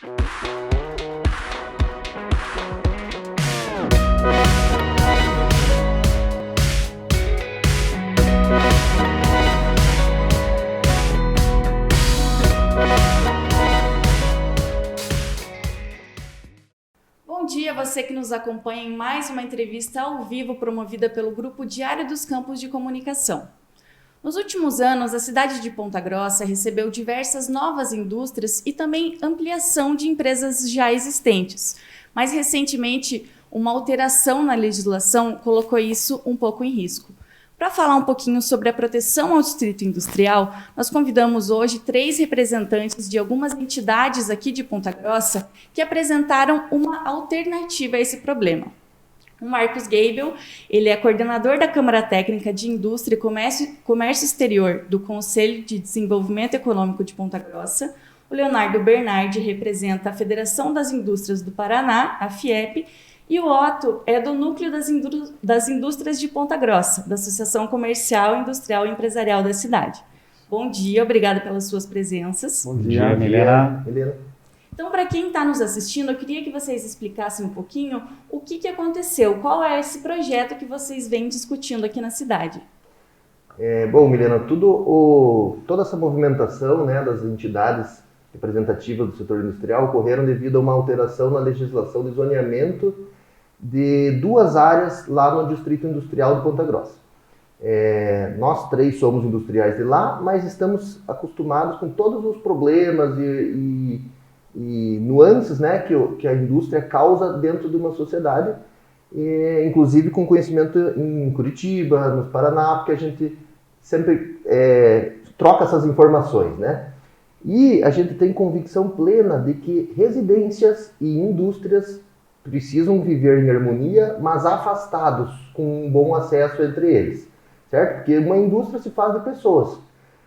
Bom dia, você que nos acompanha em mais uma entrevista ao vivo promovida pelo Grupo Diário dos Campos de Comunicação. Nos últimos anos, a cidade de Ponta Grossa recebeu diversas novas indústrias e também ampliação de empresas já existentes. Mais recentemente, uma alteração na legislação colocou isso um pouco em risco. Para falar um pouquinho sobre a proteção ao distrito industrial, nós convidamos hoje 3 representantes de algumas entidades aqui de Ponta Grossa que apresentaram uma alternativa a esse problema. O Marcos Geibel, ele é coordenador da Câmara Técnica de Indústria e Comércio Exterior do Conselho de Desenvolvimento Econômico de Ponta Grossa. O Leonardo Bernardi representa a Federação das Indústrias do Paraná, a FIEP, e o Otto é do Núcleo das Indústrias de Ponta Grossa, da Associação Comercial, Industrial e Empresarial da cidade. Bom dia, obrigada pelas suas presenças. Bom dia, Milena. Então, para quem está nos assistindo, eu queria que vocês explicassem um pouquinho o que aconteceu, qual é esse projeto que vocês vêm discutindo aqui na cidade. Bom, Milena, toda essa movimentação, né, das entidades representativas do setor industrial ocorreram devido a uma alteração na legislação de zoneamento de 2 áreas lá no Distrito Industrial de Ponta Grossa. Nós 3 somos industriais de lá, mas estamos acostumados com todos os problemas e nuances, né, que a indústria causa dentro de uma sociedade, inclusive com conhecimento em Curitiba, no Paraná, porque a gente sempre troca essas informações, né? E a gente tem convicção plena de que residências e indústrias precisam viver em harmonia, mas afastados, com um bom acesso entre eles, certo? Porque uma indústria se faz de pessoas,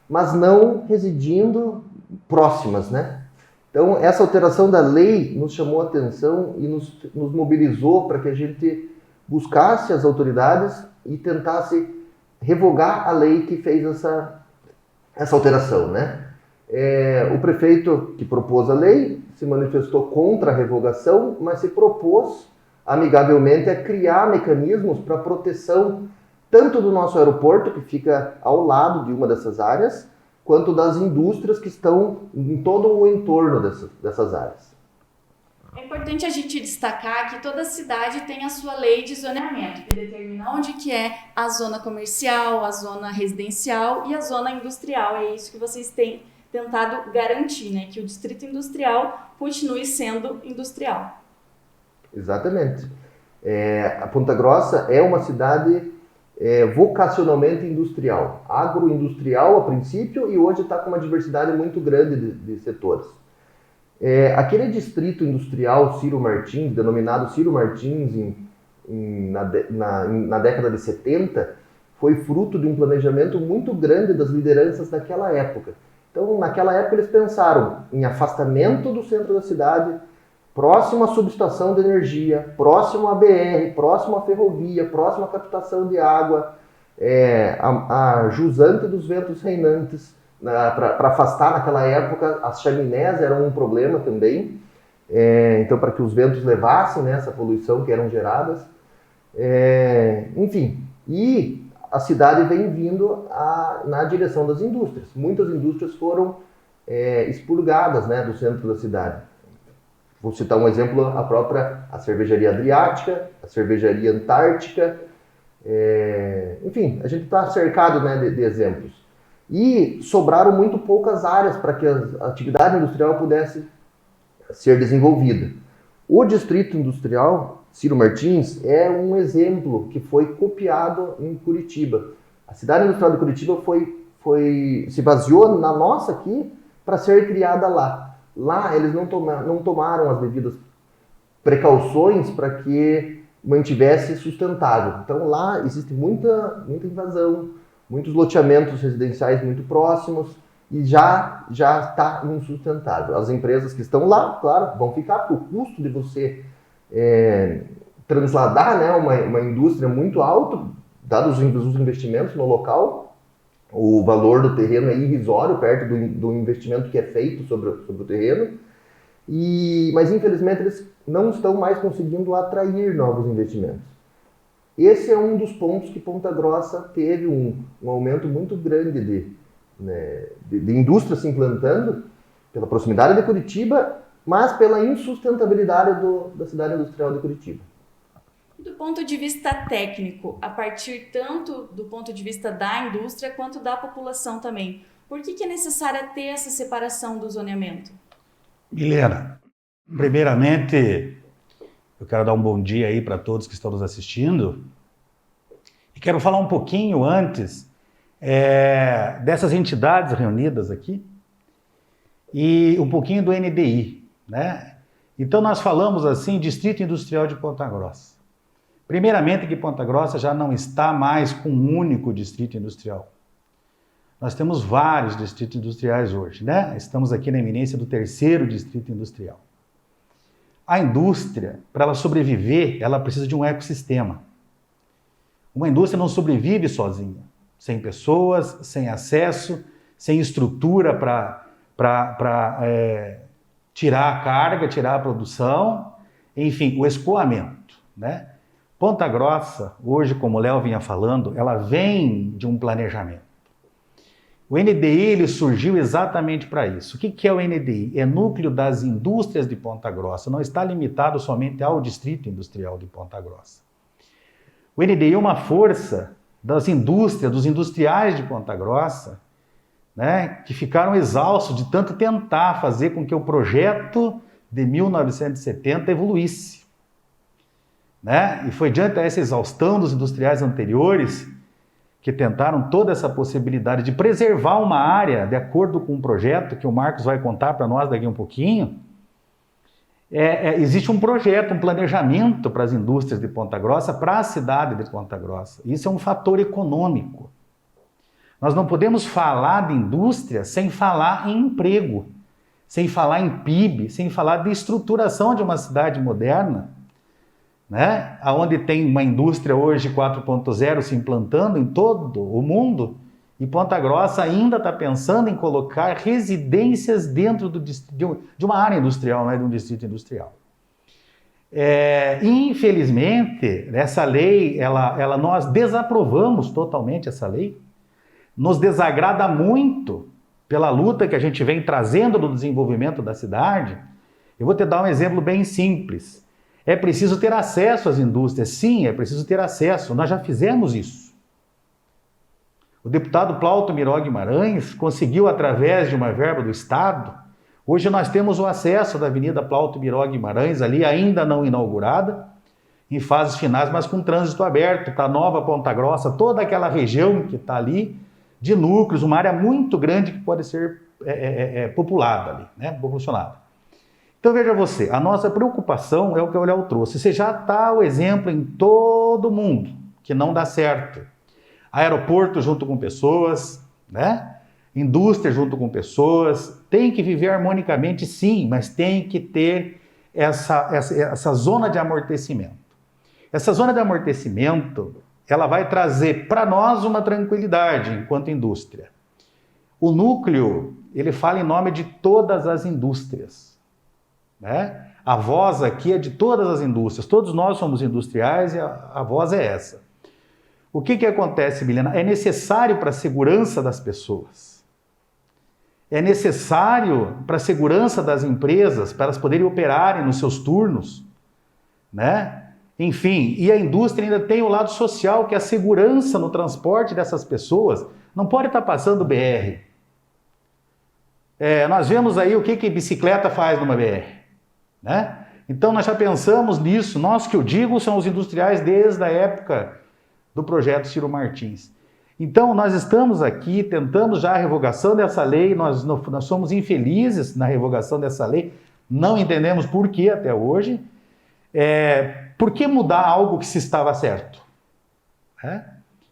mas não residindo próximas, né? Então, essa alteração da lei nos chamou a atenção e nos mobilizou para que a gente buscasse as autoridades e tentasse revogar a lei que fez essa alteração, né? O prefeito que propôs a lei se manifestou contra a revogação, mas se propôs amigavelmente a criar mecanismos para proteção tanto do nosso aeroporto, que fica ao lado de uma dessas áreas, quanto das indústrias que estão em todo o entorno dessas áreas. É importante a gente destacar que toda cidade tem a sua lei de zoneamento, que determina onde que é a zona comercial, a zona residencial e a zona industrial. É isso que vocês têm tentado garantir, né? Que o distrito industrial continue sendo industrial. Exatamente. A Ponta Grossa é uma cidade vocacionalmente industrial, agroindustrial a princípio, e hoje está com uma diversidade muito grande de setores. Aquele distrito industrial Ciro Martins, denominado Ciro Martins na década de 70, foi fruto de um planejamento muito grande das lideranças daquela época. Então, naquela época, eles pensaram em afastamento do centro da cidade, próximo à subestação de energia, próximo à BR, próximo à ferrovia, próximo à captação de água, a jusante dos ventos reinantes, para afastar naquela época. As chaminés eram um problema também, então para que os ventos levassem, né, essa poluição que eram geradas. Enfim, e a cidade vem vindo na direção das indústrias. Muitas indústrias foram expurgadas, né, do centro da cidade. Vou citar um exemplo, a cervejaria Adriática, a cervejaria Antártica. Enfim, a gente está cercado, né, de exemplos. E sobraram muito poucas áreas para que a atividade industrial pudesse ser desenvolvida. O distrito industrial Ciro Martins é um exemplo que foi copiado em Curitiba. A cidade industrial de Curitiba se baseou na nossa aqui para ser criada lá. Lá eles não tomaram as devidas precauções para que mantivesse sustentável. Então lá existe muita invasão, muitos loteamentos residenciais muito próximos e já está insustentável. As empresas que estão lá, claro, vão ficar, porque o custo de você transladar, né, uma indústria muito alto, dados os investimentos no local, o valor do terreno é irrisório perto do investimento que é feito sobre o terreno. mas infelizmente eles não estão mais conseguindo atrair novos investimentos. Esse é um dos pontos que Ponta Grossa teve um aumento muito grande de indústria se implantando, pela proximidade de Curitiba, mas pela insustentabilidade da cidade industrial de Curitiba. Do ponto de vista técnico, a partir tanto do ponto de vista da indústria quanto da população também, por que é necessária ter essa separação do zoneamento? Milena, primeiramente, eu quero dar um bom dia aí para todos que estão nos assistindo e quero falar um pouquinho antes dessas entidades reunidas aqui e um pouquinho do NDI, né? Então nós falamos assim, Distrito Industrial de Ponta Grossa. Primeiramente que Ponta Grossa já não está mais com um único distrito industrial. Nós temos vários distritos industriais hoje, né? Estamos aqui na iminência do 3º distrito industrial. A indústria, para ela sobreviver, ela precisa de um ecossistema. Uma indústria não sobrevive sozinha, sem pessoas, sem acesso, sem estrutura para tirar a carga, tirar a produção, enfim, o escoamento, né? Ponta Grossa, hoje, como o Léo vinha falando, ela vem de um planejamento. O NDI ele surgiu exatamente para isso. O que é o NDI? É Núcleo das Indústrias de Ponta Grossa, não está limitado somente ao Distrito Industrial de Ponta Grossa. O NDI é uma força das indústrias, dos industriais de Ponta Grossa, né, que ficaram exaustos de tanto tentar fazer com que o projeto de 1970 evoluísse. Né? E foi diante dessa exaustão dos industriais anteriores que tentaram toda essa possibilidade de preservar uma área de acordo com um projeto que o Marcos vai contar para nós daqui um pouquinho. Existe um projeto, um planejamento para as indústrias de Ponta Grossa, para a cidade de Ponta Grossa. Isso é um fator econômico. Nós não podemos falar de indústria sem falar em emprego, sem falar em PIB, sem falar de estruturação de uma cidade moderna, né? Onde tem uma indústria hoje 4.0 se implantando em todo o mundo, e Ponta Grossa ainda está pensando em colocar residências dentro de uma área industrial, não é de um distrito industrial. Infelizmente, essa lei, nós desaprovamos totalmente essa lei, nos desagrada muito pela luta que a gente vem trazendo no desenvolvimento da cidade. Eu vou te dar um exemplo bem simples. É preciso ter acesso às indústrias. Sim, é preciso ter acesso. Nós já fizemos isso. O deputado Plauto Miró Guimarães conseguiu, através de uma verba do Estado, hoje nós temos o acesso da Avenida Plauto Miró Guimarães, ali ainda não inaugurada, em fases finais, mas com trânsito aberto para Nova Ponta Grossa, toda aquela região que está ali, de núcleos, uma área muito grande que pode ser populada ali, né? Populacionada. Então veja você, a nossa preocupação é o que o Léo trouxe. Você já está o exemplo em todo mundo que não dá certo. Aeroporto junto com pessoas, né? Indústria junto com pessoas, tem que viver harmonicamente sim, mas tem que ter essa zona de amortecimento. Essa zona de amortecimento, ela vai trazer para nós uma tranquilidade enquanto indústria. O núcleo, ele fala em nome de todas as indústrias. Né? A voz aqui é de todas as indústrias, todos nós somos industriais e a voz é essa. O que acontece, Milena? É necessário para a segurança das pessoas, é necessário para a segurança das empresas, para elas poderem operarem nos seus turnos, né? Enfim, e a indústria ainda tem o lado social, que é a segurança no transporte dessas pessoas. Não pode estar passando BR. Nós vemos aí o que bicicleta faz numa BR. Né? Então nós já pensamos nisso, nós que eu digo são os industriais desde a época do projeto Ciro Martins. Então nós estamos aqui, tentamos já a revogação dessa lei, nós somos infelizes na revogação dessa lei, não entendemos por que até hoje. Por que mudar algo que se estava certo?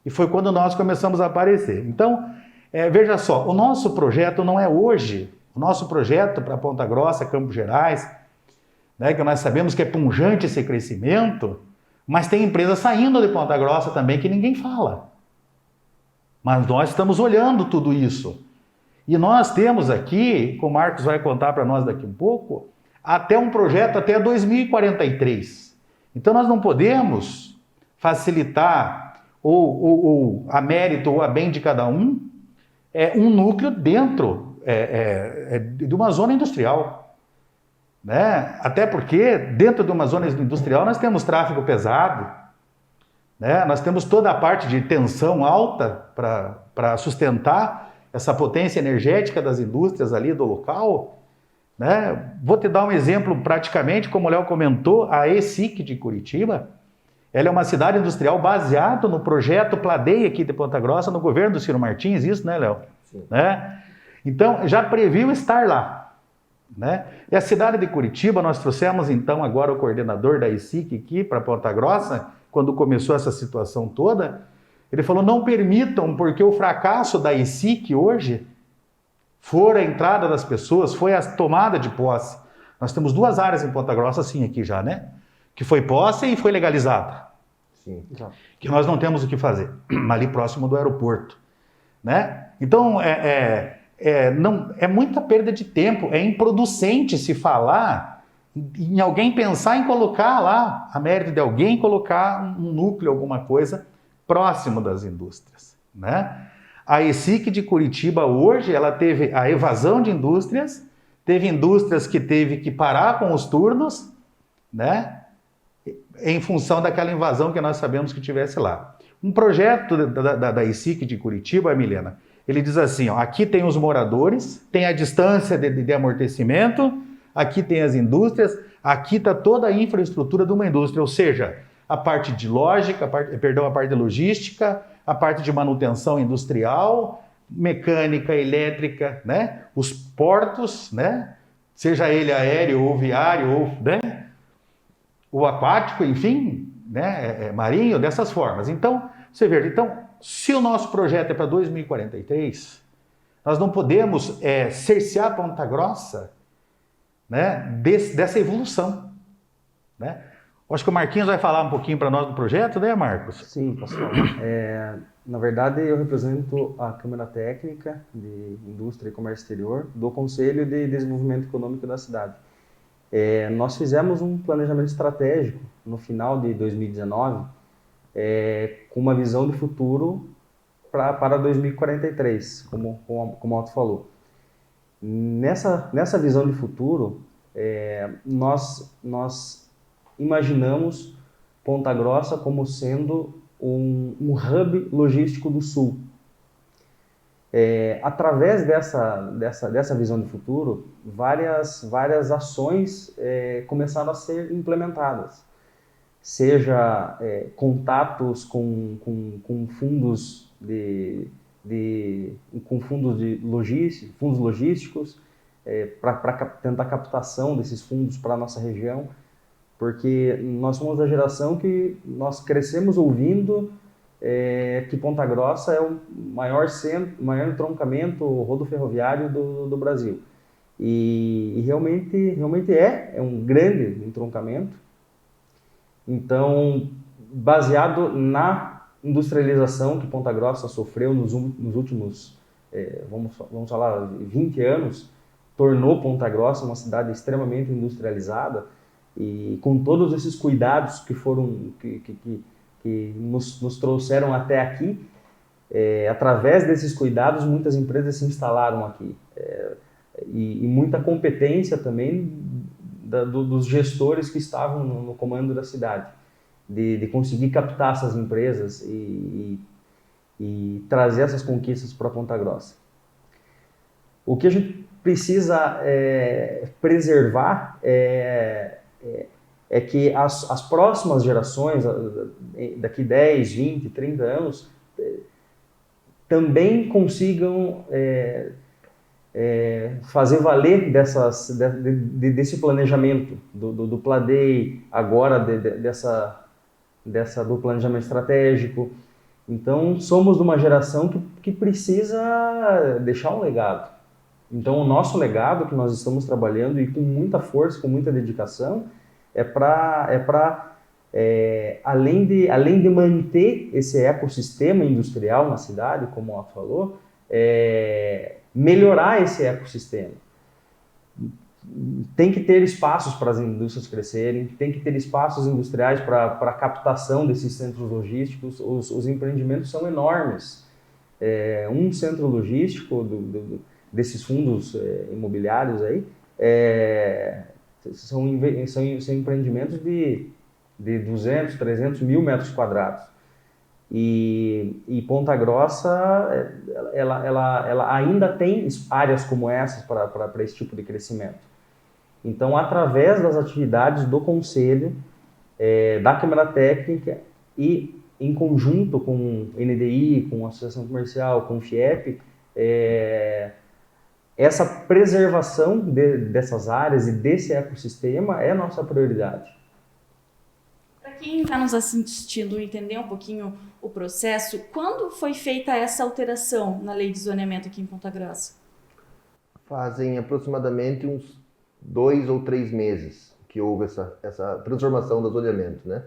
E foi quando nós começamos a aparecer. Então, veja só, o nosso projeto não é hoje, o nosso projeto para Ponta Grossa, Campos Gerais, né, que nós sabemos que é pungente esse crescimento, mas tem empresas saindo de Ponta Grossa também que ninguém fala. Mas nós estamos olhando tudo isso. E nós temos aqui, como o Marcos vai contar para nós daqui um pouco, até um projeto até 2043. Então nós não podemos facilitar ou a mérito ou a bem de cada um um núcleo dentro de uma zona industrial, né? Até porque dentro de uma zona industrial nós temos tráfego pesado, né? Nós temos toda a parte de tensão alta para sustentar essa potência energética das indústrias ali do local, né? Vou te dar um exemplo praticamente, como o Léo comentou, a ESIC de Curitiba, ela é uma cidade industrial baseada no projeto Pladei aqui de Ponta Grossa, no governo do Ciro Martins, isso, né, Léo? Sim. Né? Então, já previu estar lá, né? E a cidade de Curitiba, nós trouxemos então agora o coordenador da ESIC aqui para Ponta Grossa, quando começou essa situação toda, ele falou, não permitam, porque o fracasso da ESIC hoje foi a entrada das pessoas, foi a tomada de posse. Nós temos 2 áreas em Ponta Grossa, assim, aqui já, né? Que foi posse e foi legalizada. Sim. Que nós não temos o que fazer, ali próximo do aeroporto, né? Então, não, é muita perda de tempo, é improducente se falar em alguém pensar em colocar lá, a mérito de alguém colocar um núcleo, alguma coisa, próximo das indústrias, né? A ESIC de Curitiba hoje, ela teve a evasão de indústrias, teve indústrias que teve que parar com os turnos, né? Em função daquela invasão que nós sabemos que tivesse lá. Um projeto da ESIC de Curitiba, Milena, ele diz assim, ó, aqui tem os moradores, tem a distância de amortecimento, aqui tem as indústrias, aqui está toda a infraestrutura de uma indústria, ou seja, a parte de lógica, a parte de logística, a parte de manutenção industrial, mecânica, elétrica, né? Os portos, né? Seja ele aéreo ou viário, ou, né? O aquático, enfim, né? Marinho, dessas formas. Então, você vê, então, se o nosso projeto é para 2043, nós não podemos cercear Ponta Grossa, né? Dessa evolução, né? Acho que o Marquinhos vai falar um pouquinho para nós do projeto, né, Marcos? Sim, posso falar. Na verdade, eu represento a Câmara Técnica de Indústria e Comércio Exterior do Conselho de Desenvolvimento Econômico da cidade. Nós fizemos um planejamento estratégico no final de 2019 com uma visão de futuro para 2043, como o Otto falou. Nessa visão de futuro, nós imaginamos Ponta Grossa como sendo um hub logístico do Sul. Através dessa visão de futuro, várias ações começaram a ser implementadas. Seja contatos com fundos fundos logísticos, para tentar captação desses fundos para a nossa região, porque nós somos da geração que nós crescemos ouvindo que Ponta Grossa é o maior entroncamento rodoferroviário do Brasil. E realmente é um grande entroncamento. Então, baseado na industrialização que Ponta Grossa sofreu nos últimos, vamos falar, 20 anos, tornou Ponta Grossa uma cidade extremamente industrializada, e com todos esses cuidados que nos trouxeram até aqui, através desses cuidados, muitas empresas se instalaram aqui. E muita competência também dos gestores que estavam no comando da cidade, de conseguir captar essas empresas e trazer essas conquistas para Ponta Grossa. O que a gente precisa preservar é que as próximas gerações, daqui 10, 20, 30 anos, também consigam fazer valer desse planejamento, do Pladei, agora do planejamento estratégico. Então, somos de uma geração que precisa deixar um legado. Então, o nosso legado que nós estamos trabalhando, e com muita força, com muita dedicação, além de manter esse ecossistema industrial na cidade, como o Otto falou, melhorar esse ecossistema. tem que ter espaços para as indústrias crescerem, tem que ter espaços industriais para a captação desses centros logísticos. Os empreendimentos são enormes. Um centro logístico desses fundos imobiliários aí são empreendimentos de 200, 300 mil metros quadrados. E Ponta Grossa, ela ainda tem áreas como essas para esse tipo de crescimento. Então, através das atividades do Conselho, da Câmara Técnica e em conjunto com o NDI, com a Associação Comercial, com o FIEP, essa preservação dessas áreas e desse ecossistema é nossa prioridade. Para quem está nos assistindo entender um pouquinho o processo, quando foi feita essa alteração na lei de zoneamento aqui em Ponta Grossa? Fazem aproximadamente uns 2 ou 3 meses que houve essa transformação do zoneamento, né?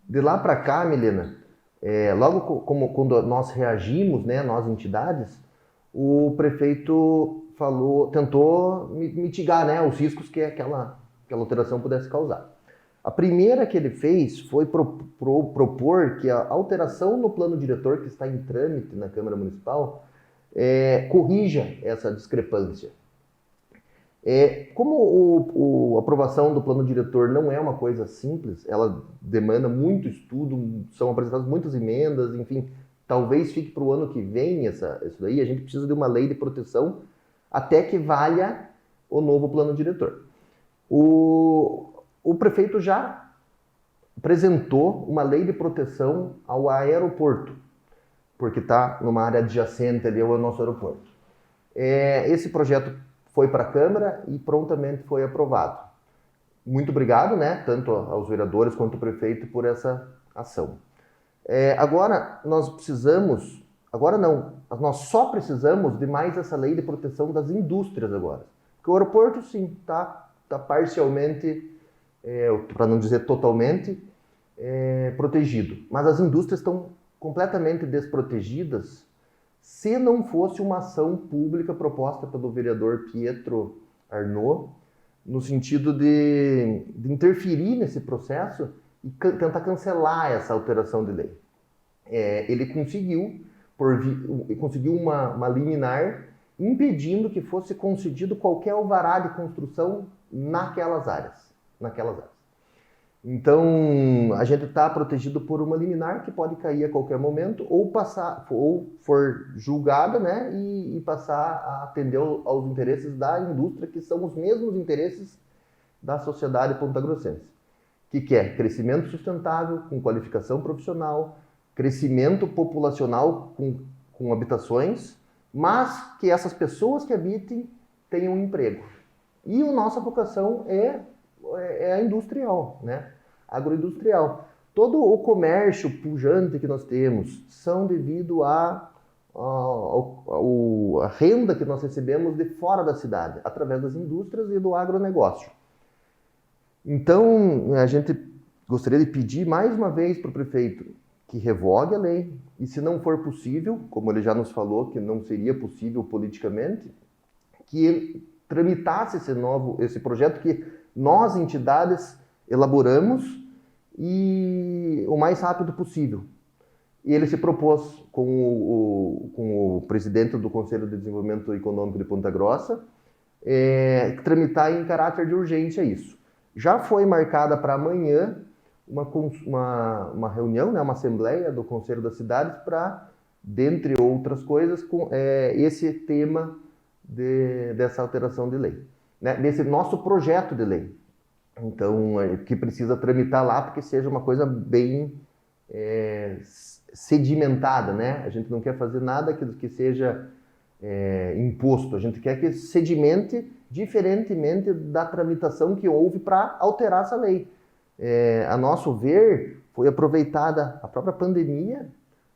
De lá para cá, Milena, logo quando nós reagimos, né, nós entidades, o prefeito tentou mitigar, né, os riscos que aquela alteração pudesse causar. A primeira que ele fez foi propor que a alteração no plano diretor que está em trâmite na Câmara Municipal corrija essa discrepância. Como a aprovação do plano diretor não é uma coisa simples, ela demanda muito estudo, são apresentadas muitas emendas, enfim, talvez fique para o ano que vem isso daí, a gente precisa de uma lei de proteção até que valha o novo plano diretor. O prefeito já apresentou uma lei de proteção ao aeroporto, porque está numa área adjacente ali ao nosso aeroporto. Esse projeto foi para a Câmara e prontamente foi aprovado. Muito obrigado, né, tanto aos vereadores quanto ao prefeito por essa ação. Agora nós só precisamos de mais essa lei de proteção das indústrias agora. Porque o aeroporto, sim, está parcialmente, para não dizer totalmente, protegido. Mas as indústrias estão completamente desprotegidas se não fosse uma ação pública proposta pelo vereador Pietro Arnaud, no sentido de interferir nesse processo e tentar cancelar essa alteração de lei. Ele conseguiu uma liminar impedindo que fosse concedido qualquer alvará de construção naquelas áreas. Então, a gente está protegido por uma liminar que pode cair a qualquer momento ou for julgada, né, e passar a atender aos interesses da indústria, que são os mesmos interesses da sociedade pontagrossense, que é crescimento sustentável, com qualificação profissional, crescimento populacional com habitações, mas que essas pessoas que habitem tenham um emprego. E a nossa vocação é a industrial, né? Agroindustrial. Todo o comércio pujante que nós temos são devido à renda que nós recebemos de fora da cidade, através das indústrias e do agronegócio. Então, a gente gostaria de pedir mais uma vez para o prefeito que revogue a lei e, se não for possível, como ele já nos falou que não seria possível politicamente, que ele tramitasse esse projeto que nós, entidades, elaboramos e o mais rápido possível. E ele se propôs com o presidente do Conselho de Desenvolvimento Econômico de Ponta Grossa tramitar em caráter de urgência isso. Já foi marcada para amanhã uma reunião, né, uma assembleia do Conselho das Cidades para, dentre outras coisas, esse tema dessa alteração de lei, né, desse nosso projeto de lei. Então, que precisa tramitar lá porque seja uma coisa bem sedimentada, né? A gente não quer fazer nada que seja imposto, a gente quer que sedimente diferentemente da tramitação que houve para alterar essa lei. A nosso ver, foi aproveitada a própria pandemia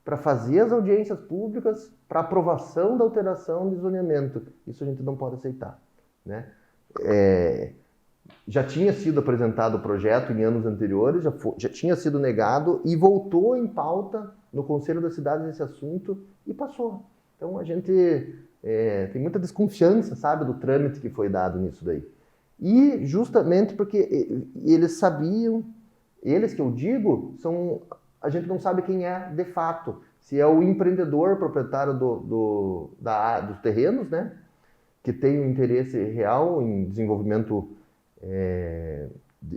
para fazer as audiências públicas para aprovação da alteração de zoneamento. Isso a gente não pode aceitar, né? Já tinha sido apresentado o projeto em anos anteriores, já tinha sido negado e voltou em pauta no Conselho das Cidades esse assunto e passou. Então a gente tem muita desconfiança, sabe, do trâmite que foi dado nisso daí. E justamente porque eles sabiam, eles que eu digo, a gente não sabe quem é de fato. Se é o empreendedor proprietário dos terrenos, né, que tem um interesse real em desenvolvimento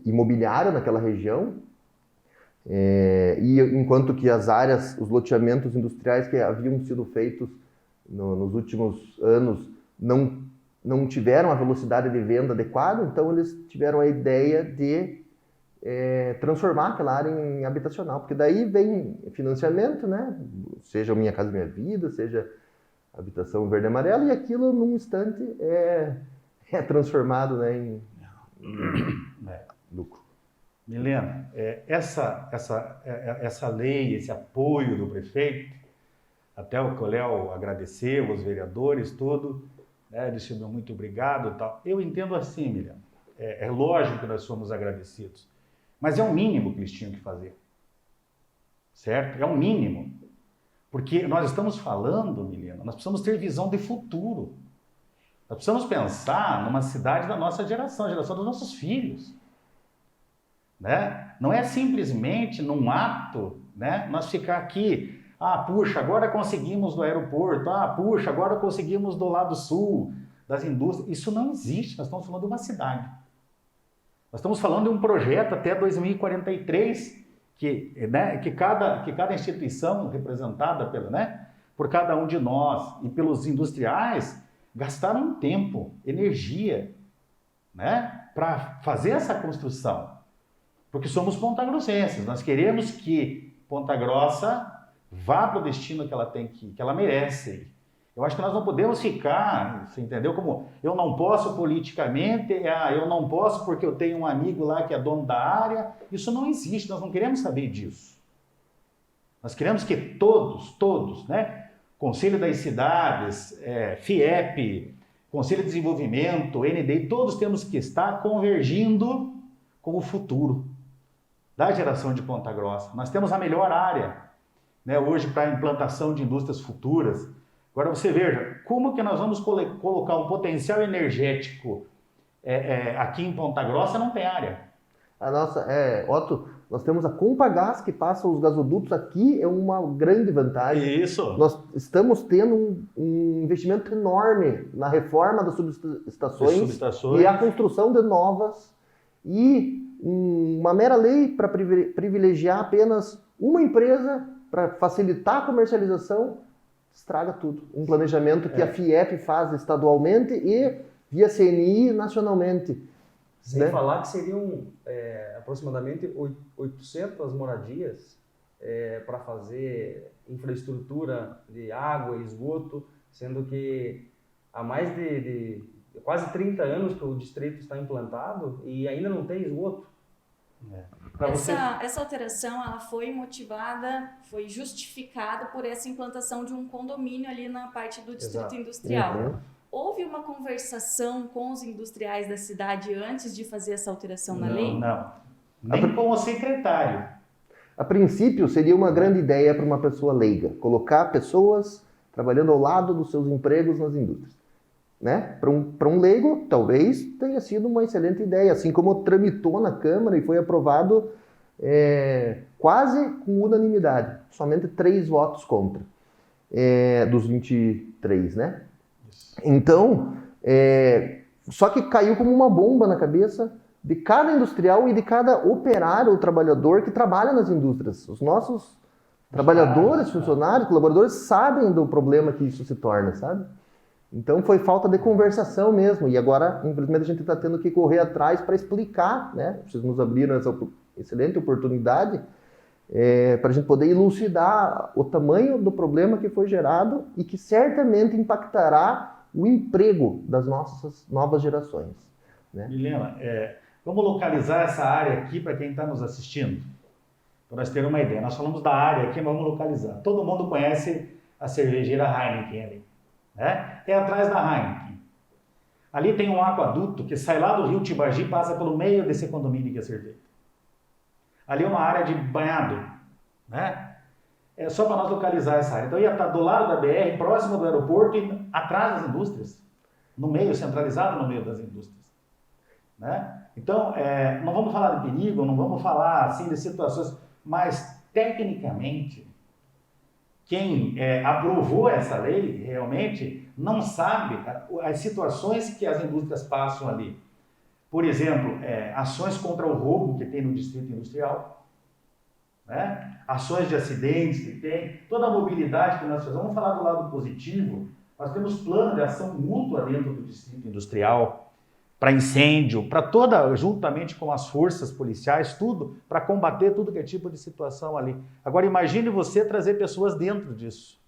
imobiliário naquela região, e enquanto que as áreas, os loteamentos industriais que haviam sido feitos nos últimos anos não tiveram a velocidade de venda adequada, então eles tiveram a ideia de transformar aquela área em habitacional, porque daí vem financiamento, né? Seja Minha Casa Minha Vida, seja Habitação Verde e Amarela, e aquilo num instante é transformado, né, em lucro. Milena, essa lei, esse apoio do prefeito, até o Coléu agradeceu, os vereadores, tudo, né, disse muito obrigado e tal. Eu entendo assim, Milena, é lógico que nós somos agradecidos, mas é o mínimo que eles tinham que fazer, certo? É o mínimo, porque nós estamos falando, Milena, nós precisamos ter visão de futuro, nós precisamos pensar numa cidade da nossa geração, a geração dos nossos filhos. Né? Não é simplesmente num ato, né, nós ficar aqui, puxa, agora conseguimos do aeroporto, puxa, agora conseguimos do lado sul, das indústrias. Isso não existe, nós estamos falando de uma cidade. Nós estamos falando de um projeto até 2043, que cada instituição representada por cada um de nós e pelos industriais gastaram tempo, energia, né, para fazer essa construção. Porque somos pontagrossenses, nós queremos que Ponta Grossa vá para o destino que ela tem que ela merece. Eu acho que nós não podemos ficar, você entendeu? Como eu não posso politicamente, eu não posso porque eu tenho um amigo lá que é dono da área. Isso não existe, nós não queremos saber disso. Nós queremos que todos, né? Conselho das Cidades, FIEP, Conselho de Desenvolvimento, NDI, todos temos que estar convergindo com o futuro da geração de Ponta Grossa. Nós temos a melhor área, né, hoje para a implantação de indústrias futuras. Agora você veja, como que nós vamos colocar um potencial energético aqui em Ponta Grossa? Não tem área. Otto, nós temos a Compagás que passa os gasodutos aqui, é uma grande vantagem. Isso. Nós estamos tendo um investimento enorme na reforma das subestações e a construção de novas, e uma mera lei para privilegiar apenas uma empresa para facilitar a comercialização estraga tudo. Um planejamento que a FIEP faz estadualmente e via CNI nacionalmente. Sem falar que seriam aproximadamente 800 moradias para fazer infraestrutura de água e esgoto, sendo que há mais de quase 30 anos que o distrito está implantado e ainda não tem esgoto. Essa alteração ela foi motivada, foi justificada por essa implantação de um condomínio ali na parte do distrito industrial. Uhum. Houve uma conversação com os industriais da cidade antes de fazer essa alteração na lei? Não, nem com o secretário. A princípio, seria uma grande ideia para uma pessoa leiga, colocar pessoas trabalhando ao lado dos seus empregos nas indústrias. Né? Para um leigo, talvez tenha sido uma excelente ideia, assim como tramitou na Câmara e foi aprovado quase com unanimidade, somente 3 votos contra, dos 23, né? Então, só que caiu como uma bomba na cabeça de cada industrial e de cada operário ou trabalhador que trabalha nas indústrias. Os nossos trabalhadores, funcionários, colaboradores sabem do problema que isso se torna, sabe? Então foi falta de conversação mesmo, e agora, infelizmente, a gente está tendo que correr atrás para explicar, né? Vocês nos abriram essa excelente oportunidade para a gente poder elucidar o tamanho do problema que foi gerado e que certamente impactará o emprego das nossas novas gerações. Né? Milena, vamos localizar essa área aqui para quem está nos assistindo, para nós termos uma ideia. Nós falamos da área aqui, mas vamos localizar. Todo mundo conhece a cervejeira Heineken ali. É atrás da Heineken. Ali tem um aquaduto que sai lá do rio Tibagi e passa pelo meio desse condomínio que é cerveja. Ali é uma área de banhado, né? É só para nós localizar essa área. Então ia estar do lado da BR, próximo do aeroporto e atrás das indústrias. No meio, centralizado no meio das indústrias. né? Então, não vamos falar de perigo, não vamos falar assim de situações, mas tecnicamente, quem aprovou essa lei realmente não sabe as situações que as indústrias passam ali. Por exemplo, ações contra o roubo que tem no distrito industrial, né? Ações de acidentes que tem, toda a mobilidade que nós fazemos. Vamos falar do lado positivo. Nós temos plano de ação mútua dentro do distrito industrial para incêndio, para toda, juntamente com as forças policiais, tudo, para combater tudo que é tipo de situação ali. Agora imagine você trazer pessoas dentro disso.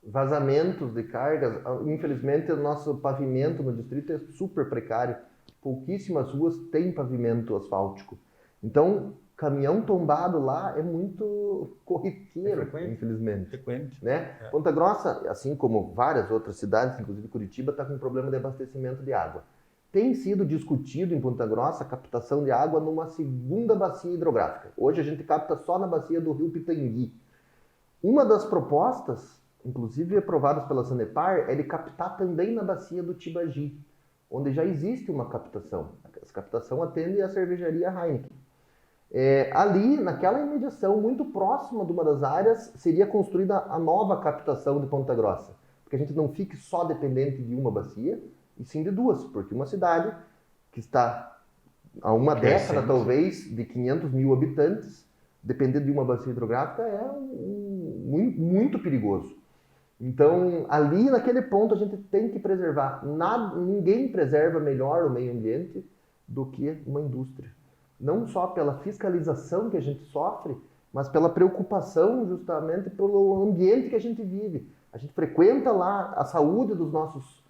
Vazamentos de cargas, infelizmente o nosso pavimento no distrito é super precário. Pouquíssimas ruas têm pavimento asfáltico. Então, caminhão tombado lá é muito corriqueiro, infelizmente. Frequente. Né? Ponta Grossa, assim como várias outras cidades, inclusive Curitiba, está com um problema de abastecimento de água. Tem sido discutido em Ponta Grossa a captação de água numa segunda bacia hidrográfica. Hoje a gente capta só na bacia do rio Pitangui. Uma das propostas, inclusive aprovadas pela Sanepar, é de captar também na bacia do Tibagi, onde já existe uma captação. Essa captação atende à cervejaria Heineken. Ali, naquela imediação, muito próxima de uma das áreas, seria construída a nova captação de Ponta Grossa. Porque a gente não fique só dependente de uma bacia, e sim de duas. Porque uma cidade que está há uma década, talvez, de 500 mil habitantes, depender de uma bacia hidrográfica é muito perigoso. Então, ali naquele ponto a gente tem que preservar. Ninguém preserva melhor o meio ambiente do que uma indústria. Não só pela fiscalização que a gente sofre, mas pela preocupação justamente pelo ambiente que a gente vive. A gente frequenta lá, a saúde dos nossos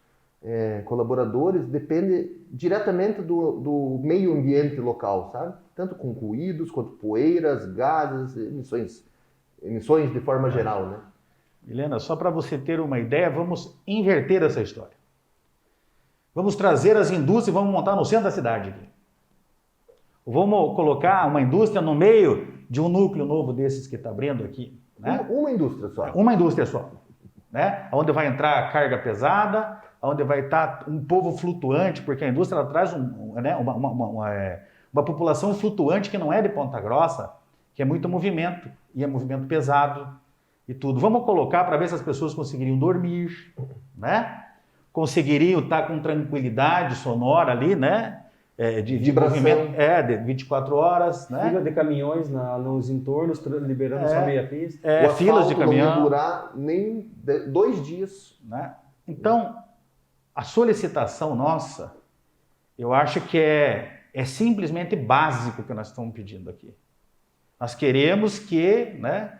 colaboradores depende diretamente do meio ambiente local, sabe? Tanto com ruídos, quanto poeiras, gases, emissões de forma geral, né? Milena, só para você ter uma ideia, vamos inverter essa história. Vamos trazer as indústrias e vamos montar no centro da cidade aqui. Vamos colocar uma indústria no meio de um núcleo novo desses que está abrindo aqui. Né? Uma indústria só. Uma indústria só. Né? Onde vai entrar carga pesada, onde vai estar um povo flutuante, porque a indústria ela traz uma população flutuante que não é de Ponta Grossa, que é muito movimento, e é movimento pesado e tudo. Vamos colocar para ver se as pessoas conseguiriam dormir, né? Conseguiriam estar com tranquilidade sonora ali, né? De movimento, de 24 horas, né? Fila de caminhões nos entornos, liberando só meia pista. Filas de caminhão. Não ia durar nem 2 dias. Né? Então, a solicitação nossa, eu acho que é simplesmente básico que nós estamos pedindo aqui. Nós queremos que, né,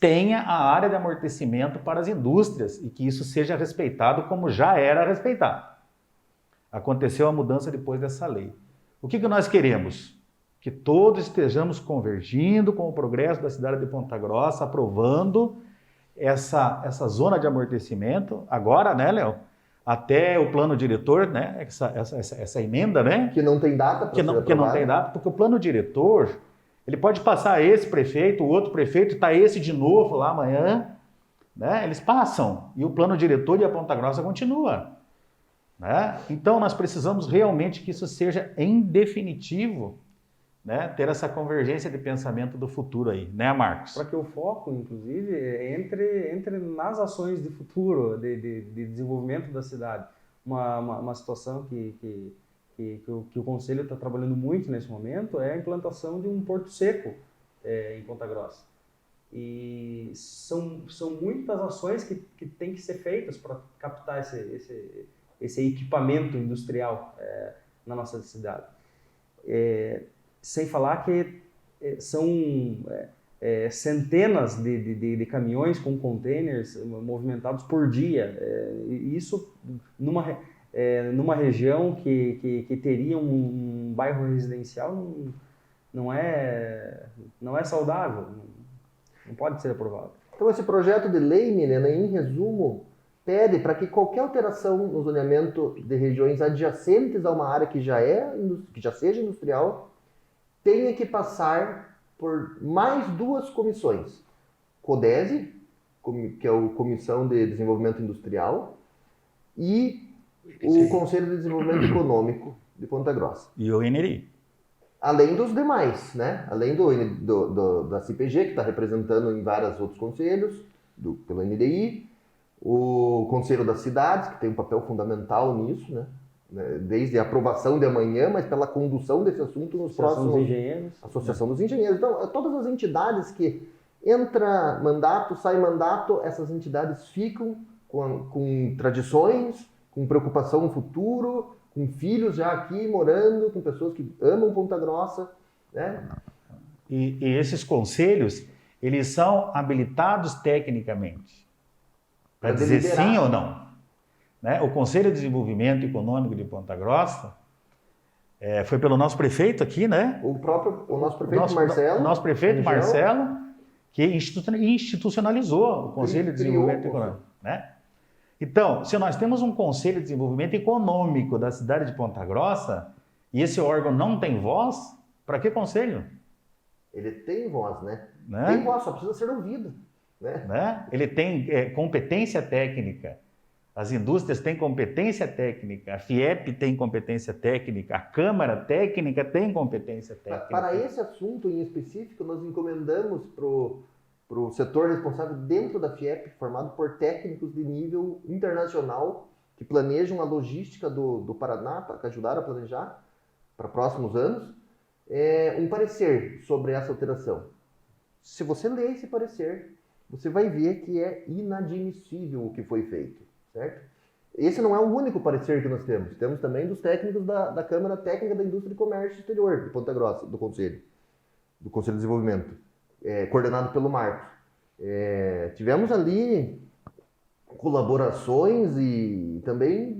tenha a área de amortecimento para as indústrias e que isso seja respeitado como já era respeitado. Aconteceu a mudança depois dessa lei. O que nós queremos? Que todos estejamos convergindo com o progresso da cidade de Ponta Grossa, aprovando essa zona de amortecimento, agora, né, Léo? Até o plano diretor, né? Essa emenda, né? Que não tem data para ser aprovada. Que não tem data, porque o plano diretor, ele pode passar esse prefeito, o outro prefeito, está esse de novo lá amanhã, né? Eles passam, e o plano diretor e a Ponta Grossa continua. Né? Então, nós precisamos realmente que isso seja em definitivo, né? Ter essa convergência de pensamento do futuro aí, né, Marcos? Para que o foco, inclusive, entre nas ações de futuro, de desenvolvimento da cidade. Uma situação que o Conselho está trabalhando muito nesse momento é a implantação de um porto seco em Ponta Grossa. E são muitas ações que têm que ser feitas para captar esse equipamento industrial na nossa cidade. Sem falar que são centenas de caminhões com containers movimentados por dia. Isso numa região que teria um bairro residencial não é saudável, não pode ser aprovado. Então esse projeto de lei, Milena, em resumo, pede para que qualquer alteração no zoneamento de regiões adjacentes a uma área que já seja industrial tenha que passar por mais 2 comissões. CODESE, que é a Comissão de Desenvolvimento Industrial, e o Conselho de Desenvolvimento Econômico, de Ponta Grossa. E o INRI. Além dos demais, né? Além da CPG, que está representando em vários outros conselhos, pelo NDI, o Conselho das Cidades, que tem um papel fundamental nisso, né? Desde a aprovação de amanhã, mas pela condução desse assunto nos próximos... Associação dos Engenheiros. Associação dos Engenheiros. Então, todas as entidades que entra mandato, sai mandato, essas entidades ficam com tradições, com preocupação no futuro, com filhos já aqui morando, com pessoas que amam Ponta Grossa, né? E esses conselhos, eles são habilitados tecnicamente para dizer deliberar. sim ou não. Né? O Conselho de Desenvolvimento Econômico de Ponta Grossa foi pelo nosso prefeito aqui, né? O nosso prefeito Marcelo. O nosso prefeito Angel, Marcelo, que institucionalizou o Conselho de Desenvolvimento Econômico. Né? Então, se nós temos um Conselho de Desenvolvimento Econômico da cidade de Ponta Grossa e esse órgão não tem voz, para que conselho? Ele tem voz, né? Né? Tem voz, só precisa ser ouvido. Né? Ele tem competência técnica, as indústrias têm competência técnica, a FIEP tem competência técnica, a Câmara Técnica tem competência técnica. Para esse assunto em específico, nós encomendamos para o setor responsável dentro da FIEP, formado por técnicos de nível internacional, que planejam a logística do Paraná, que ajudaram a planejar para próximos anos, um parecer sobre essa alteração. Se você ler esse parecer, você vai ver que é inadmissível o que foi feito, certo? Esse não é o único parecer que nós temos. Temos também dos técnicos da Câmara Técnica da Indústria e Comércio Exterior, de Ponta Grossa, do Conselho de Desenvolvimento, coordenado pelo Marcos. Tivemos ali colaborações e também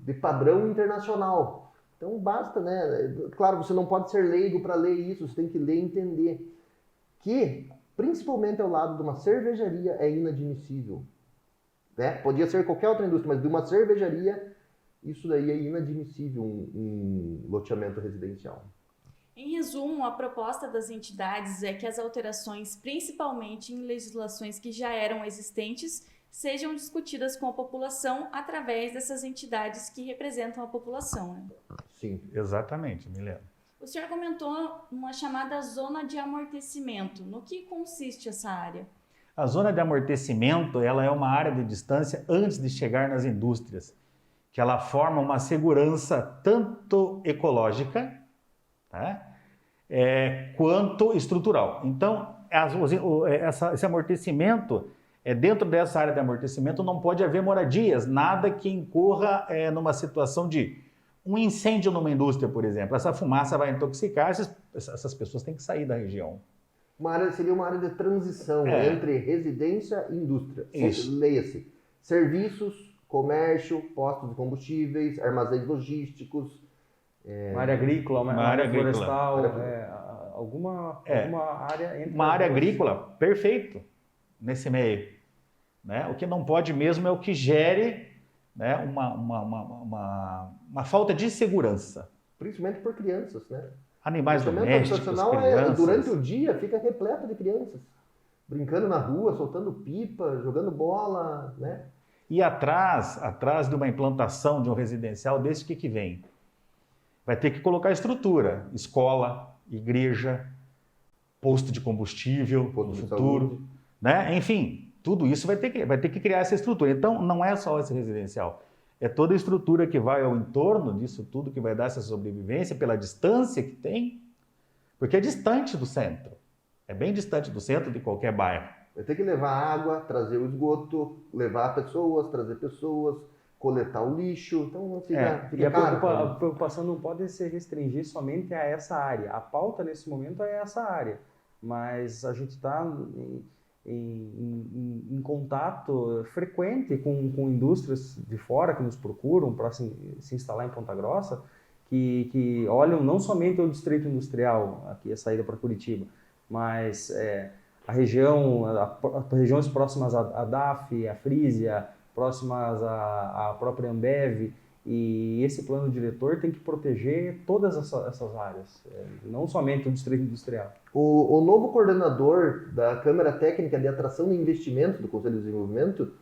de padrão internacional. Então basta, né? Claro, você não pode ser leigo para ler isso, você tem que ler e entender que, principalmente ao lado de uma cervejaria, é inadmissível. Né? Podia ser qualquer outra indústria, mas de uma cervejaria, isso daí é inadmissível, um loteamento residencial. Em resumo, a proposta das entidades é que as alterações, principalmente em legislações que já eram existentes, sejam discutidas com a população através dessas entidades que representam a população. Né? Sim, exatamente, Milena. O senhor comentou uma chamada zona de amortecimento. No que consiste essa área? A zona de amortecimento, ela é uma área de distância antes de chegar nas indústrias, que ela forma uma segurança tanto ecológica, tá? Quanto estrutural. Então, esse amortecimento, dentro dessa área de amortecimento não pode haver moradias, nada que incorra numa situação de um incêndio numa indústria, por exemplo. Essa fumaça vai intoxicar, essas pessoas têm que sair da região. Seria uma área de transição entre residência e indústria. Isso. Leia-se: serviços, comércio, postos de combustíveis, armazéns logísticos. Uma área agrícola, uma área florestal, alguma área entre uma área agrícola, perfeito, nesse meio. Né? O que não pode mesmo é o que gere, né, uma falta de segurança. Principalmente por crianças, né? Animais domésticos, crianças. Durante o dia fica repleto de crianças, brincando na rua, soltando pipa, jogando bola, né? E atrás de uma implantação de um residencial desse, o que vem? Vai ter que colocar estrutura, escola, igreja, posto de combustível no futuro, né? Enfim, tudo isso vai ter que criar essa estrutura. Então, não é só esse residencial, é toda a estrutura que vai ao entorno disso tudo, que vai dar essa sobrevivência pela distância que tem, porque é distante do centro, é bem distante do centro de qualquer bairro. Vai ter que levar água, trazer o esgoto, levar pessoas, trazer pessoas, coletar o lixo, então não fica e caro. A preocupação não pode se restringir somente a essa área. A pauta nesse momento é essa área, mas a gente está em contato frequente com indústrias de fora que nos procuram para se instalar em Ponta Grossa, que olham não somente o distrito industrial, aqui a saída para Curitiba, mas regiões próximas à DAF, à Frisia, próximas à própria Ambev, e esse plano diretor tem que proteger todas essas áreas, não somente o distrito industrial. O novo coordenador da Câmara Técnica de Atração e Investimento do Conselho de Desenvolvimento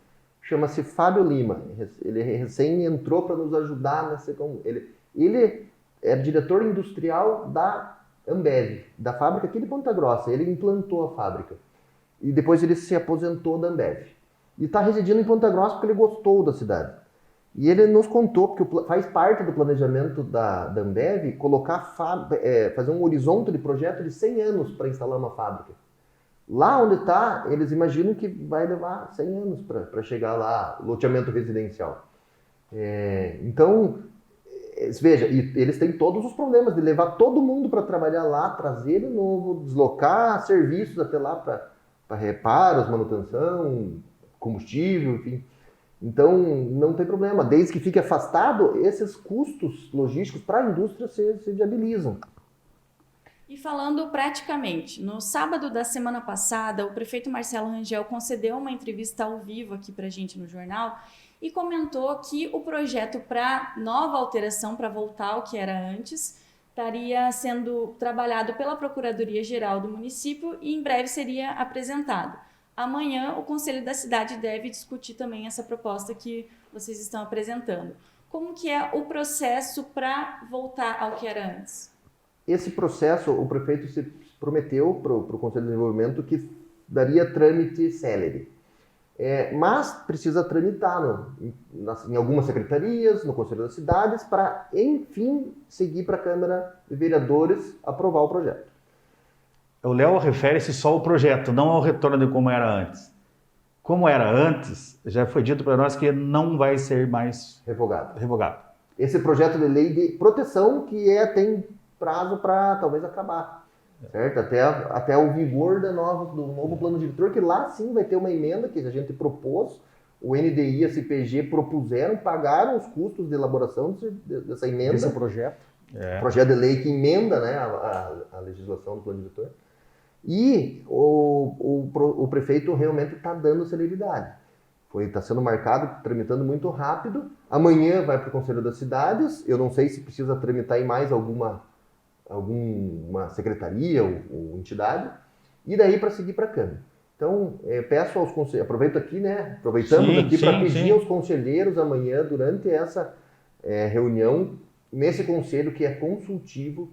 chama-se Fábio Lima. Ele recém entrou para nos ajudar nessa... Ele é diretor industrial da Ambev, da fábrica aqui de Ponta Grossa. Ele implantou a fábrica. E depois ele se aposentou da Ambev. E está residindo em Ponta Grossa porque ele gostou da cidade. E ele nos contou, porque faz parte do planejamento da Ambev, fazer um horizonte de projeto de 100 anos para instalar uma fábrica. Lá onde está, eles imaginam que vai levar 100 anos para chegar lá, loteamento residencial. Então, veja, e eles têm todos os problemas de levar todo mundo para trabalhar lá, trazer de novo, deslocar serviços até lá para reparos, manutenção, combustível, enfim. Então, não tem problema. Desde que fique afastado, esses custos logísticos para a indústria se viabilizam. E falando praticamente, no sábado da semana passada, o prefeito Marcelo Rangel concedeu uma entrevista ao vivo aqui para a gente no jornal e comentou que o projeto para nova alteração, para voltar ao que era antes, estaria sendo trabalhado pela Procuradoria-Geral do município e em breve seria apresentado. Amanhã, o Conselho da Cidade deve discutir também essa proposta que vocês estão apresentando. Como que é o processo para voltar ao que era antes? Esse processo, o prefeito se prometeu para o Conselho de Desenvolvimento que daria trâmite célere. Mas precisa tramitar em algumas secretarias, no Conselho das Cidades, para, enfim, seguir para a Câmara de Vereadores aprovar o projeto. O Léo refere-se só ao projeto, não ao retorno de como era antes. Como era antes, já foi dito para nós que não vai ser mais revogado. Esse projeto de lei de proteção que tem prazo para talvez acabar, certo? Até o vigor do novo plano diretor, que lá sim vai ter uma emenda que a gente propôs, o NDI e a CPG propuseram, pagaram os custos de elaboração dessa emenda. Esse projeto. Projeto de lei que emenda, né, a legislação do plano diretor. E o prefeito realmente está dando celeridade. Está sendo marcado, tramitando muito rápido. Amanhã vai para o Conselho das Cidades. Eu não sei se precisa tramitar em mais alguma secretaria ou entidade. E daí para seguir para a Câmara. Então, peço aos conselheiros, aproveitamos aqui para pedir aos conselheiros amanhã, durante essa reunião, nesse conselho que é consultivo,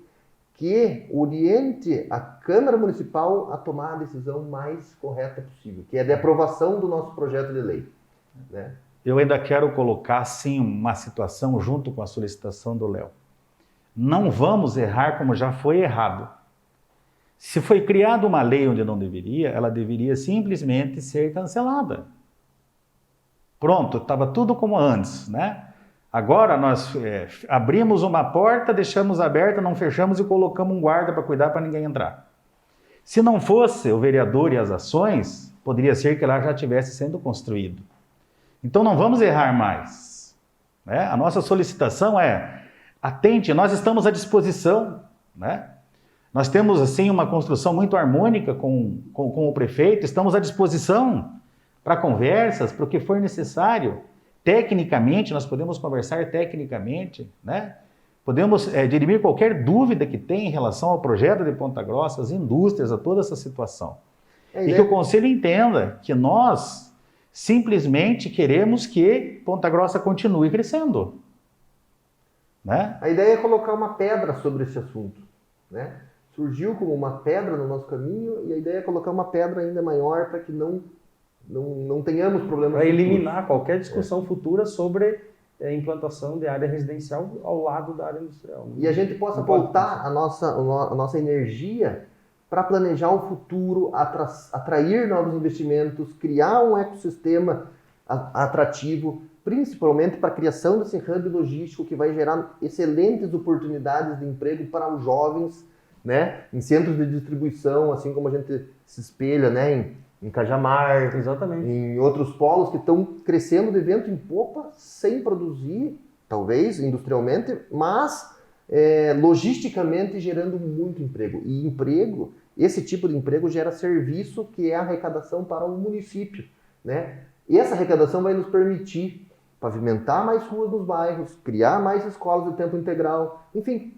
que oriente a Câmara Municipal a tomar a decisão mais correta possível, que é de aprovação do nosso projeto de lei. Né? Eu ainda quero colocar, sim, uma situação junto com a solicitação do Léo. Não vamos errar como já foi errado. Se foi criada uma lei onde não deveria, ela deveria simplesmente ser cancelada. Pronto, estava tudo como antes, né? Agora nós abrimos uma porta, deixamos aberta, não fechamos e colocamos um guarda para cuidar para ninguém entrar. Se não fosse o vereador e as ações, poderia ser que lá já estivesse sendo construído. Então não vamos errar mais. Né? A nossa solicitação atente, nós estamos à disposição. Né? Nós temos assim uma construção muito harmônica com o prefeito, estamos à disposição para conversas, para o que for necessário. Tecnicamente, nós podemos conversar tecnicamente, né? Podemos dirimir qualquer dúvida que tenha em relação ao projeto de Ponta Grossa, às indústrias, a toda essa situação. E que o Conselho entenda que nós simplesmente queremos que Ponta Grossa continue crescendo. Né? A ideia é colocar uma pedra sobre esse assunto. Né? Surgiu como uma pedra no nosso caminho e a ideia é colocar uma pedra ainda maior para que não tenhamos problemas. Para eliminar qualquer discussão futura sobre a implantação de área residencial ao lado da área industrial. E a gente possa voltar a nossa energia para planejar o futuro, atrair novos investimentos, criar um ecossistema atrativo, principalmente para a criação desse hub logístico que vai gerar excelentes oportunidades de emprego para os jovens, né? Em centros de distribuição, assim como a gente se espelha, né? Em Cajamar, exatamente, em outros polos que estão crescendo de vento em popa, sem produzir, talvez, industrialmente, mas logisticamente gerando muito emprego. E emprego, esse tipo de emprego gera serviço, que é a arrecadação para o município. Né? E essa arrecadação vai nos permitir pavimentar mais ruas nos bairros, criar mais escolas de tempo integral, enfim,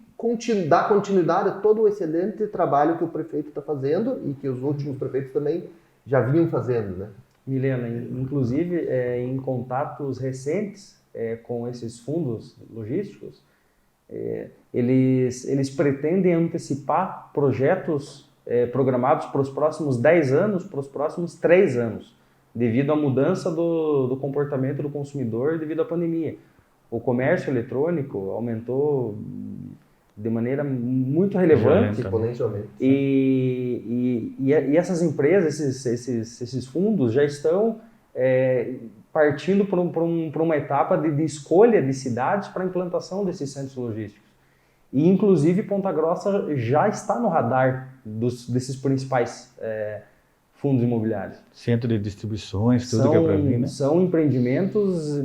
dar continuidade a todo o excelente trabalho que o prefeito está fazendo e que os últimos prefeitos também já vinham fazendo, né? Milena, inclusive em contatos recentes com esses fundos logísticos, Eles pretendem antecipar projetos programados para os próximos 10 anos, para os próximos 3 anos, devido à mudança do comportamento do consumidor devido à pandemia. O comércio eletrônico aumentou de maneira muito relevante. Exponencialmente. E essas empresas, esses fundos já estão partindo para uma etapa de escolha de cidades para a implantação desses centros logísticos. E, inclusive, Ponta Grossa já está no radar desses principais fundos imobiliários. Centro de distribuições, tudo que é para vir, né? São empreendimentos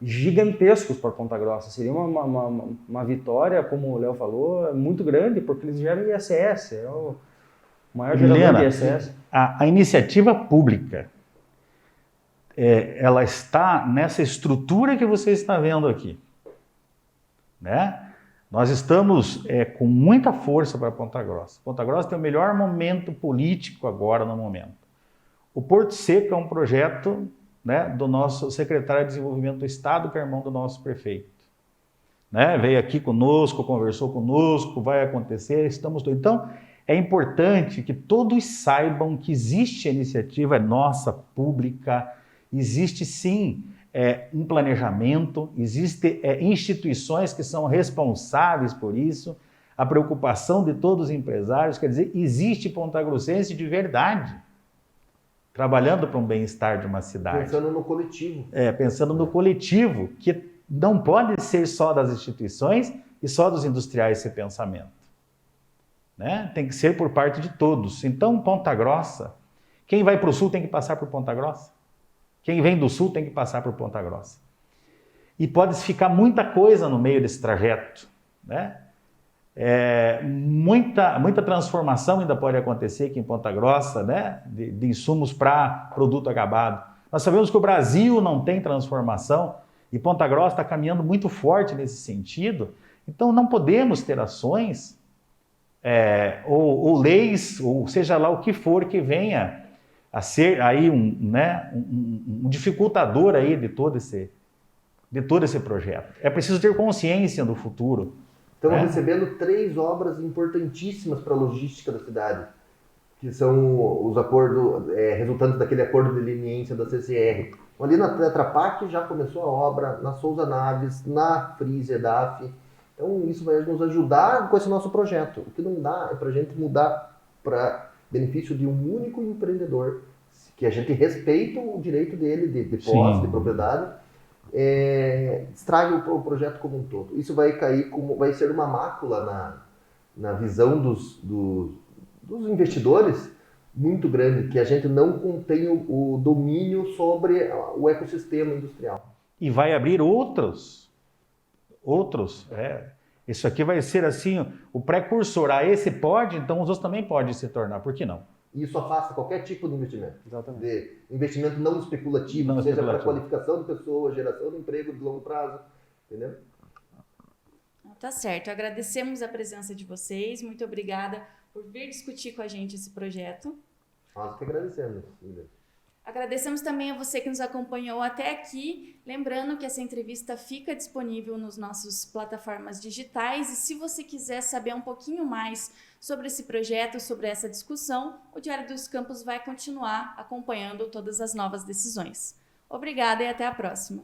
gigantescos para Ponta Grossa. Seria uma vitória, como o Léo falou, muito grande, porque eles geram ISS, é o maior gerador de ISS. A iniciativa pública, ela está nessa estrutura que você está vendo aqui, né? Nós estamos com muita força para Ponta Grossa. Ponta Grossa tem o melhor momento político agora no momento. O Porto Seco é um projeto, né, do nosso secretário de Desenvolvimento do Estado, que é irmão do nosso prefeito. Né? Veio aqui conosco, conversou conosco, vai acontecer, estamos... Então, é importante que todos saibam que existe a iniciativa nossa, pública, existe sim um planejamento, existem instituições que são responsáveis por isso, a preocupação de todos os empresários, quer dizer, existe pontagrossense de verdade, trabalhando para um bem-estar de uma cidade. Pensando no coletivo. Pensando no coletivo, que não pode ser só das instituições e só dos industriais esse pensamento. Né? Tem que ser por parte de todos. Então, Ponta Grossa, quem vai para o sul tem que passar por Ponta Grossa. Quem vem do sul tem que passar por Ponta Grossa. E pode ficar muita coisa no meio desse trajeto. Né? Muita transformação ainda pode acontecer aqui em Ponta Grossa, né? de insumos para produto acabado. Nós sabemos que o Brasil não tem transformação e Ponta Grossa está caminhando muito forte nesse sentido. Então não podemos ter ações ou leis, ou seja lá o que for que venha a ser aí um dificultador aí de todo esse projeto. É preciso ter consciência do futuro. Estamos recebendo 3 obras importantíssimas para a logística da cidade, que são os acordos resultantes daquele acordo de leniência da CCR. Ali na Tetra Pak já começou a obra, na Souza Naves, na Frise EDAF. Então isso vai nos ajudar com esse nosso projeto. O que não dá é para a gente mudar para benefício de um único empreendedor, que a gente respeita o direito dele de posse, de propriedade, estrague o projeto como um todo. Isso vai cair vai ser uma mácula na visão dos investidores muito grande, que a gente não contém o domínio sobre o ecossistema industrial. E vai abrir outros. Isso aqui vai ser assim, o precursor. Esse pode, então os outros também podem se tornar. Por que não? Isso afasta qualquer tipo de investimento. Exatamente. De investimento não especulativo, seja para qualificação de pessoas, geração de emprego de longo prazo, entendeu? Tá certo. Agradecemos a presença de vocês. Muito obrigada por vir discutir com a gente esse projeto. Nós que agradecemos, Lívia. Agradecemos também a você que nos acompanhou até aqui. Lembrando que essa entrevista fica disponível nas nossas plataformas digitais. E se você quiser saber um pouquinho mais sobre esse projeto, sobre essa discussão, o Diário dos Campos vai continuar acompanhando todas as novas decisões. Obrigada e até a próxima.